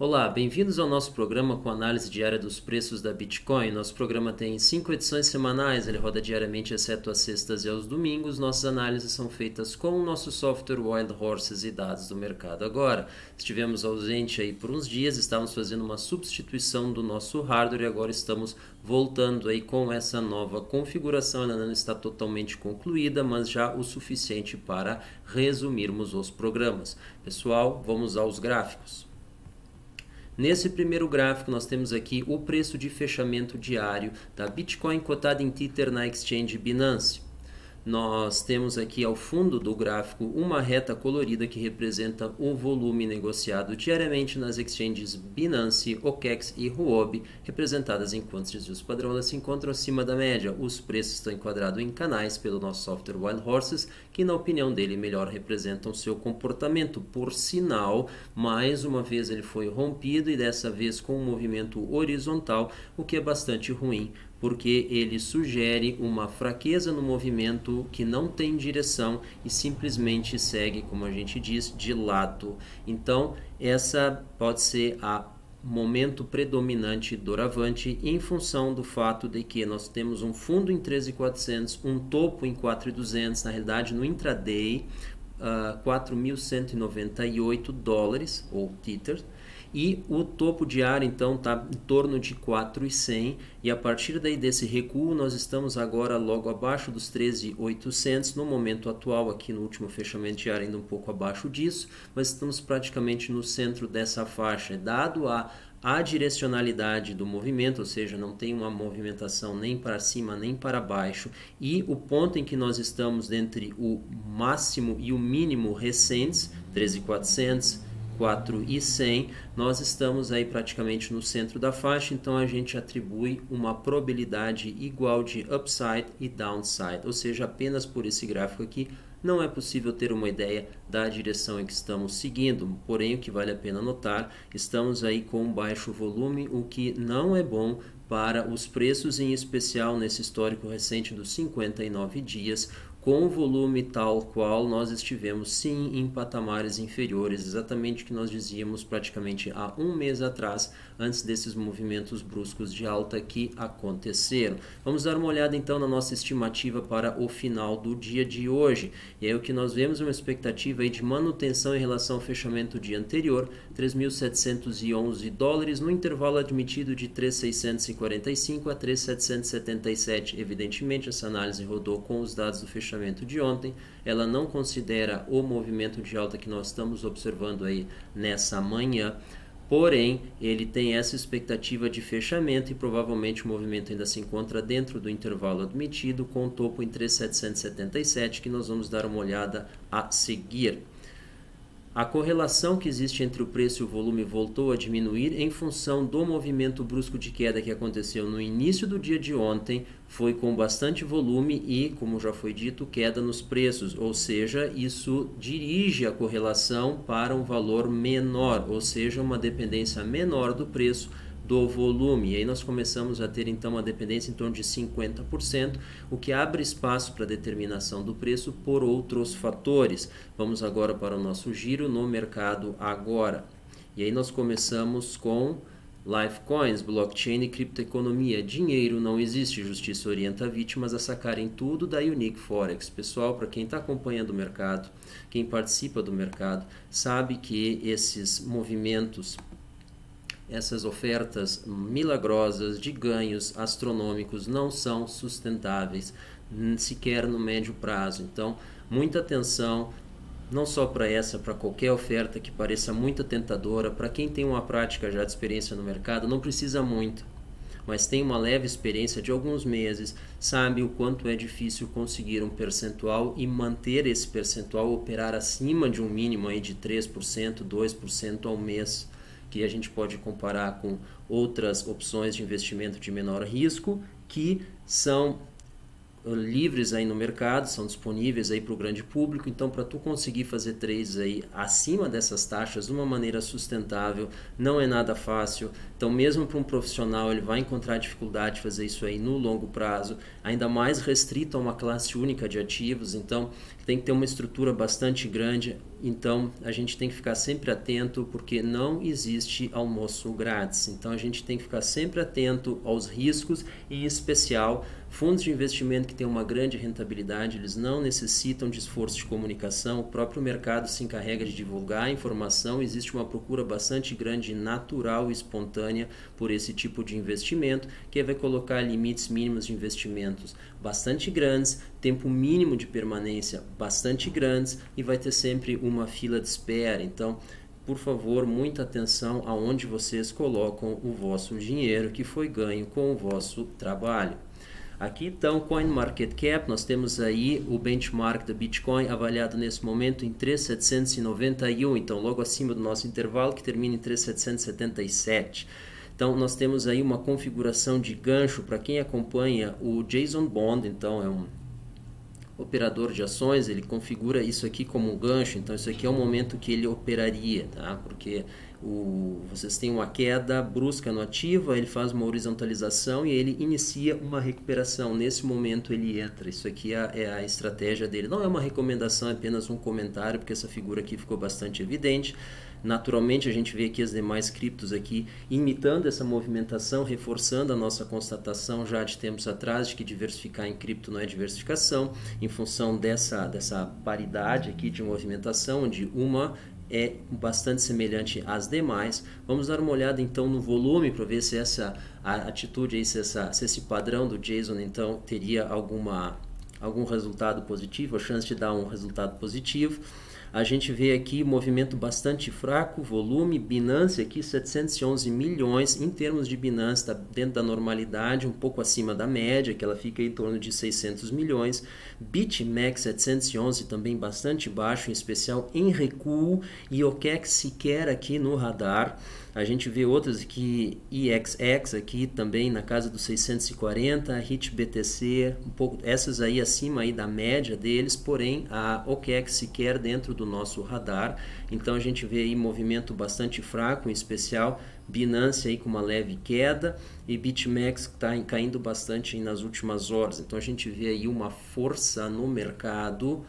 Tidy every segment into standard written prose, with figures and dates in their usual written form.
Olá, bem-vindos ao nosso programa com análise diária dos preços da Bitcoin. Nosso programa tem 5 edições semanais, ele roda diariamente exceto às sextas e aos domingos. Nossas análises são feitas com o nosso software Wild Horses e dados do mercado. Agora, estivemos ausente aí por uns dias, estávamos fazendo uma substituição do nosso hardware e agora estamos voltando aí com essa nova configuração. Ela não está totalmente concluída, mas já o suficiente para resumirmos os programas. Pessoal, vamos aos gráficos. Nesse primeiro gráfico, nós temos aqui o preço de fechamento diário da Bitcoin cotada em Tether na exchange Binance. Nós temos aqui ao fundo do gráfico uma reta colorida que representa o volume negociado diariamente nas exchanges Binance, OKEx e Huobi, representadas em quantos desvios padrão elas se encontram acima da média. Os preços estão enquadrados em canais pelo nosso software Wild Horses, que na opinião dele melhor representam seu comportamento. Por sinal, mais uma vez ele foi rompido e dessa vez com um movimento horizontal, o que é bastante ruim, porque ele sugere uma fraqueza no movimento que não tem direção e simplesmente segue, como a gente diz, de lado. Então, essa pode ser a momento predominante doravante em função do fato de que nós temos um fundo em 13.400, um topo em 4.200, na realidade no intraday, 4.198 dólares ou Tether, e o topo diário então está em torno de 4.100 e a partir daí desse recuo nós estamos agora logo abaixo dos 13.800 no momento atual, aqui no último fechamento diário ainda um pouco abaixo disso, mas estamos praticamente no centro dessa faixa, dado a direcionalidade do movimento, ou seja, não tem uma movimentação nem para cima nem para baixo, e o ponto em que nós estamos entre o máximo e o mínimo recentes, 13.400, 4.100, nós estamos aí praticamente no centro da faixa, então a gente atribui uma probabilidade igual de upside e downside, ou seja, apenas por esse gráfico aqui não é possível ter uma ideia da direção em que estamos seguindo, porém o que vale a pena notar, estamos aí com um baixo volume, o que não é bom para os preços, em especial nesse histórico recente dos 59 dias, com o volume tal qual nós estivemos sim em patamares inferiores, exatamente o que nós dizíamos praticamente há um mês atrás, antes desses movimentos bruscos de alta que aconteceram. Vamos dar uma olhada então na nossa estimativa para o final do dia de hoje. E aí o que nós vemos é uma expectativa aí de manutenção em relação ao fechamento do dia anterior, 3.711 dólares, no intervalo admitido de 3.645 a 3.777. Evidentemente, essa análise rodou com os dados do fechamento de ontem, ela não considera o movimento de alta que nós estamos observando aí nessa manhã, porém ele tem essa expectativa de fechamento e provavelmente o movimento ainda se encontra dentro do intervalo admitido, com o topo em 3.777, que nós vamos dar uma olhada a seguir. A correlação que existe entre o preço e o volume voltou a diminuir em função do movimento brusco de queda que aconteceu no início do dia de ontem, foi com bastante volume e, como já foi dito, queda nos preços, ou seja, isso dirige a correlação para um valor menor, ou seja, uma dependência menor do preço do volume, e aí nós começamos a ter então uma dependência em torno de 50%, o que abre espaço para a determinação do preço por outros fatores. Vamos agora para o nosso giro no mercado agora, e aí nós começamos com Lifecoins, blockchain e criptoeconomia. Dinheiro não existe, justiça orienta vítimas a sacarem tudo da Unique Forex. Pessoal, para quem está acompanhando o mercado, quem participa do mercado, sabe que esses movimentos, essas ofertas milagrosas de ganhos astronômicos não são sustentáveis, sequer no médio prazo. Então, muita atenção, não só para essa, para qualquer oferta que pareça muito tentadora. Para quem tem uma prática já de experiência no mercado, não precisa muito, mas tem uma leve experiência de alguns meses, sabe o quanto é difícil conseguir um percentual e manter esse percentual, operar acima de um mínimo aí de 3%, 2% ao mês, que a gente pode comparar com outras opções de investimento de menor risco, que são livres aí no mercado, são disponíveis aí para o grande público. Então, para tu conseguir fazer trades aí acima dessas taxas de uma maneira sustentável, não é nada fácil. Então, mesmo para um profissional, ele vai encontrar dificuldade de fazer isso aí no longo prazo, ainda mais restrito a uma classe única de ativos. Então, tem que ter uma estrutura bastante grande. Então, a gente tem que ficar sempre atento, porque não existe almoço grátis. Então, a gente tem que ficar sempre atento aos riscos, em especial fundos de investimento que têm uma grande rentabilidade. Eles não necessitam de esforço de comunicação, o próprio mercado se encarrega de divulgar a informação. Existe uma procura bastante grande, natural e espontânea por esse tipo de investimento, que vai colocar limites mínimos de investimentos bastante grandes, tempo mínimo de permanência bastante grandes, e vai ter sempre uma fila de espera. Então, por favor, muita atenção aonde vocês colocam o vosso dinheiro que foi ganho com o vosso trabalho. Aqui então, CoinMarketCap, nós temos aí o benchmark da Bitcoin avaliado nesse momento em 3.791, então logo acima do nosso intervalo, que termina em 3.777. Então nós temos aí uma configuração de gancho. Para quem acompanha o Jason Bond, então é um operador de ações, ele configura isso aqui como um gancho. Então isso aqui é o momento que ele operaria, tá? Porque vocês têm uma queda brusca no ativo, ele faz uma horizontalização e ele inicia uma recuperação. Nesse momento ele entra. Isso aqui é a estratégia dele. Não é uma recomendação, é apenas um comentário, porque essa figura aqui ficou bastante evidente. Naturalmente, a gente vê aqui as demais criptos aqui imitando essa movimentação, reforçando a nossa constatação já de tempos atrás de que diversificar em cripto não é diversificação, em função dessa paridade aqui de movimentação, onde uma é bastante semelhante às demais. Vamos dar uma olhada então no volume para ver se essa atitude aí, se esse padrão do Jason então teria algum resultado positivo, a chance de dar um resultado positivo. A gente vê aqui movimento bastante fraco, volume, Binance aqui 711 milhões, em termos de Binance está dentro da normalidade, um pouco acima da média, que ela fica em torno de 600 milhões, BitMEX 711 também bastante baixo, em especial em recuo, e OKEx sequer aqui no radar. A gente vê outras aqui, IXX aqui também na casa dos 640, HitBTC, um pouco, essas aí acima aí da média deles, porém a OKEx sequer dentro do nosso radar. Então a gente vê aí movimento bastante fraco, em especial Binance aí com uma leve queda e BitMEX que está caindo bastante aí nas últimas horas. Então a gente vê aí uma força no mercado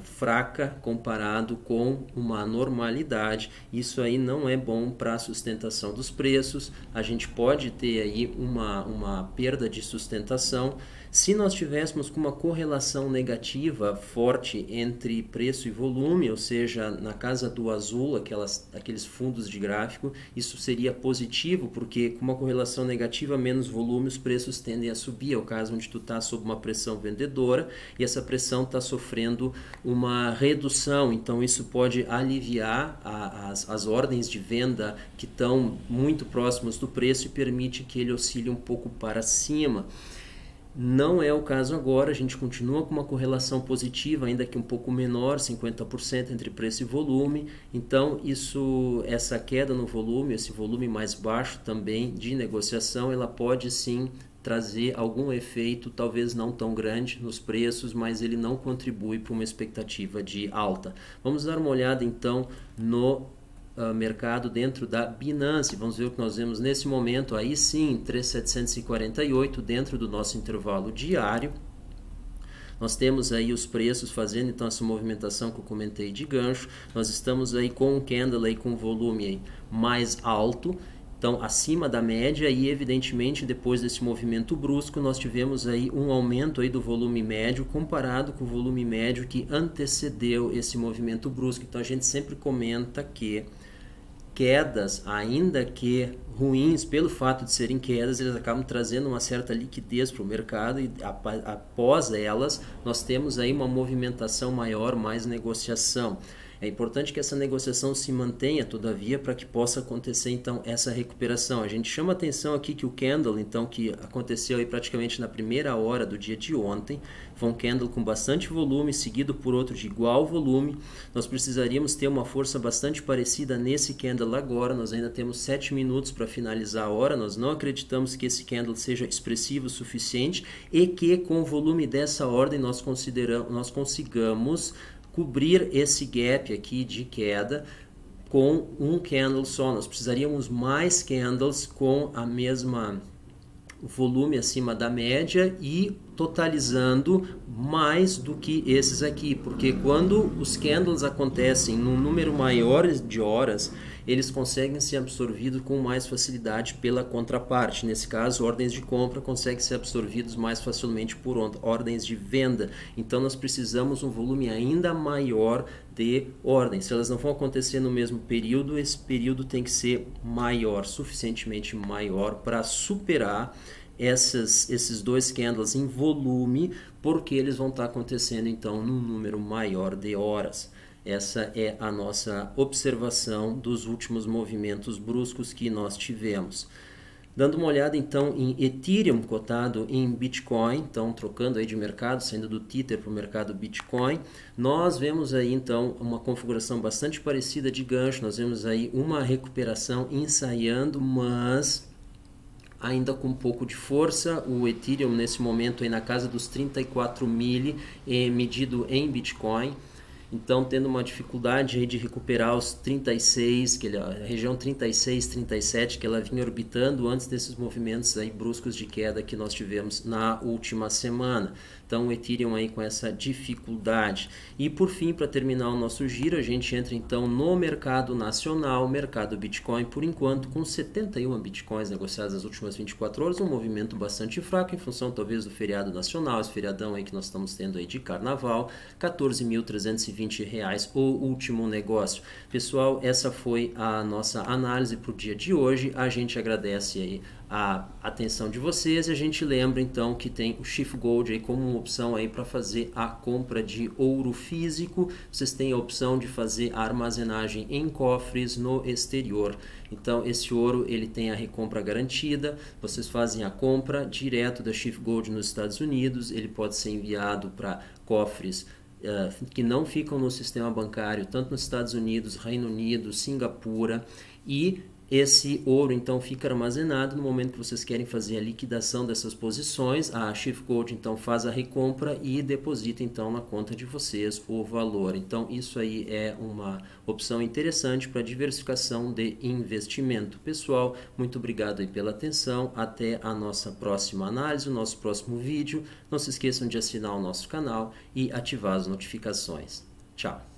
fraca comparado com uma normalidade. Isso aí não é bom para a sustentação dos preços. A gente pode ter aí uma perda de sustentação se nós tivéssemos com uma correlação negativa forte entre preço e volume, ou seja, na casa do azul, aqueles fundos de gráfico. Isso seria positivo, porque com uma correlação negativa, menos volume, os preços tendem a subir. É o caso onde tu está sob uma pressão vendedora e essa pressão está sofrendo uma redução. Então isso pode aliviar as ordens de venda que estão muito próximas do preço e permite que ele oscile um pouco para cima. Não é o caso agora, a gente continua com uma correlação positiva, ainda que um pouco menor, 50% entre preço e volume. Então essa queda no volume, esse volume mais baixo também de negociação, ela pode sim trazer algum efeito, talvez não tão grande nos preços, mas ele não contribui para uma expectativa de alta. Vamos dar uma olhada então no mercado dentro da Binance. Vamos ver o que nós vemos nesse momento. Aí sim, 3.748 dentro do nosso intervalo diário. Nós temos aí os preços fazendo então essa movimentação que eu comentei de gancho. Nós estamos aí com um candle aí com volume aí mais alto, então acima da média, e evidentemente depois desse movimento brusco nós tivemos aí um aumento aí do volume médio comparado com o volume médio que antecedeu esse movimento brusco. Então a gente sempre comenta que quedas, ainda que ruins, pelo fato de serem quedas, eles acabam trazendo uma certa liquidez para o mercado, e após elas nós temos aí uma movimentação maior, mais negociação. É importante que essa negociação se mantenha, todavia, para que possa acontecer então essa recuperação. A gente chama atenção aqui que o candle, então, que aconteceu aí praticamente na primeira hora do dia de ontem, foi um candle com bastante volume, seguido por outro de igual volume. Nós precisaríamos ter uma força bastante parecida nesse candle agora. Nós ainda temos 7 minutos para finalizar a hora. Nós não acreditamos que esse candle seja expressivo o suficiente e que com o volume dessa ordem nós consigamos cobrir esse gap aqui de queda com um candle só. Nós precisaríamos mais candles com a mesma volume acima da média e totalizando mais do que esses aqui, porque quando os candles acontecem num número maior de horas, eles conseguem ser absorvidos com mais facilidade pela contraparte. Nesse caso, ordens de compra conseguem ser absorvidos mais facilmente por ordens de venda. Então, nós precisamos um volume ainda maior de ordens. Se elas não vão acontecer no mesmo período, esse período tem que ser maior, suficientemente maior para superar esses dois candles em volume, porque eles vão estar acontecendo então num número maior de horas. Essa é a nossa observação dos últimos movimentos bruscos que nós tivemos. Dando uma olhada então em Ethereum cotado em Bitcoin, então trocando aí de mercado, saindo do Tether para o mercado Bitcoin, nós vemos aí então uma configuração bastante parecida de gancho. Nós vemos aí uma recuperação ensaiando, mas ainda com um pouco de força. O Ethereum nesse momento aí na casa dos 34 mil medido em Bitcoin. Então, tendo uma dificuldade aí de recuperar os 36, a região 36, 37, que ela vinha orbitando antes desses movimentos aí bruscos de queda que nós tivemos na última semana. Então, o Ethereum aí com essa dificuldade. E por fim, para terminar o nosso giro, a gente entra então no mercado nacional, mercado Bitcoin, por enquanto, com 71 Bitcoins negociados nas últimas 24 horas, um movimento bastante fraco, em função talvez do feriado nacional, esse feriadão aí que nós estamos tendo aí de carnaval, R$14.320 o último negócio. Pessoal, essa foi a nossa análise para o dia de hoje. A gente agradece aí a atenção de vocês e a gente lembra então que tem o Schiff Gold aí como uma opção aí para fazer a compra de ouro físico. Vocês têm a opção de fazer a armazenagem em cofres no exterior. Então esse ouro ele tem a recompra garantida. Vocês fazem a compra direto da Schiff Gold nos Estados Unidos. Ele pode ser enviado para cofres que não ficam no sistema bancário, tanto nos Estados Unidos, Reino Unido, Singapura, e esse ouro então fica armazenado. No momento que vocês querem fazer a liquidação dessas posições, a Schiff Gold então faz a recompra e deposita então na conta de vocês o valor. Então isso aí é uma opção interessante para diversificação de investimento. Pessoal, muito obrigado aí pela atenção. Até a nossa próxima análise, o nosso próximo vídeo. Não se esqueçam de assinar o nosso canal e ativar as notificações. Tchau!